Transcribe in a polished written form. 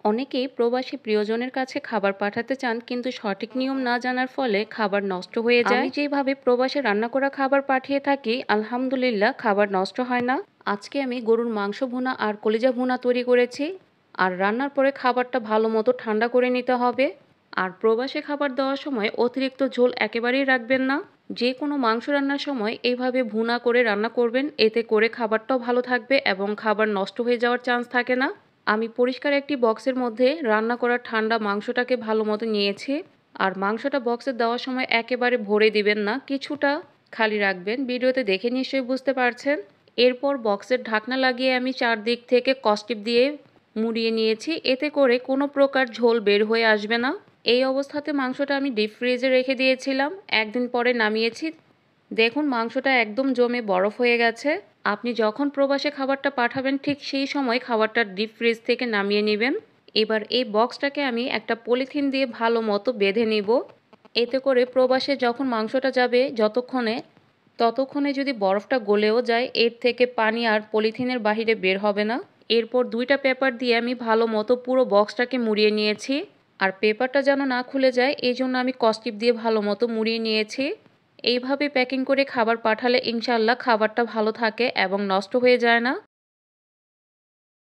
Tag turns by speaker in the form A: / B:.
A: অনেকেই প্রবাসী প্রিয়জনের কাছে খাবার পাঠাতে চান কিন্তু সঠিক নিয়ম না জানার ফলে খাবার নষ্ট হয়ে যায়। আমি যেভাবে প্রবাসে রান্না করা খাবার পাঠিয়ে থাকি, আলহামদুলিল্লাহ খাবার নষ্ট হয় না। আজকে আমি গরুর মাংস ভুনা আর কলিজা ভুনা তৈরি করেছি। আর রান্নার পরে খাবারটা ভালো মতো ঠান্ডা করে নিতে হবে। আর প্রবাসে খাবার দেওয়ার সময় অতিরিক্ত ঝোল একেবারেই রাখবেন না। যে কোনো মাংস রান্নার সময় এইভাবে ভুনা করে রান্না করবেন, এতে করে খাবারটাও ভালো থাকবে এবং খাবার নষ্ট হয়ে যাওয়ার চান্স থাকে না। আমি পরিষ্কার একটি বক্সের মধ্যে রান্না করা ঠান্ডা মাংসটাকে ভালো মতো নিয়েছি। আর মাংসটা বক্সে দেওয়ার সময় একেবারে ভরে দিবেন না, কিছুটা খালি রাখবেন। ভিডিওতে দেখে নিশ্চয়ই বুঝতে পারছেন। এরপর বক্সের ঢাকনা লাগিয়ে আমি চারদিক থেকে কস্টিপ দিয়ে মুড়িয়ে নিয়েছি, এতে করে কোনো প্রকার ঝোল বের হয়ে আসবে না। এই অবস্থাতে মাংসটা আমি ডিপ ফ্রিজে রেখে দিয়েছিলাম, একদিন পরে নামিয়েছি। দেখুন মাংসটা একদম জমে বরফ হয়ে গেছে। আপনি যখন প্রবাসে খাবারটা পাঠাবেন ঠিক সেই সময় খাবারটা ডিপ ফ্রিজ থেকে নামিয়ে নেবেন। এবার এই বক্সটাকে আমি একটা পলিথিন দিয়ে ভালো মতো বেঁধে নিব। এতে করে প্রবাসে যখন মাংসটা যাবে ততক্ষণে যদি বরফটা গলেও যায়, এর থেকে পানি আর পলিথিনের বাহিরে বের হবে না। এরপর দুইটা পেপার দিয়ে আমি ভালো মতো পুরো বক্সটাকে মুড়িয়ে নিয়েছি। আর পেপারটা যেন না খুলে যায় এই জন্য আমি কস্টিপ দিয়ে ভালো মতো মুড়িয়ে নিয়েছি। এইভাবে প্যাকিং করে খাবার পাঠালে ইনশাআল্লাহ খাবারটা ভালো থাকে এবং নষ্ট হয়ে যায় না।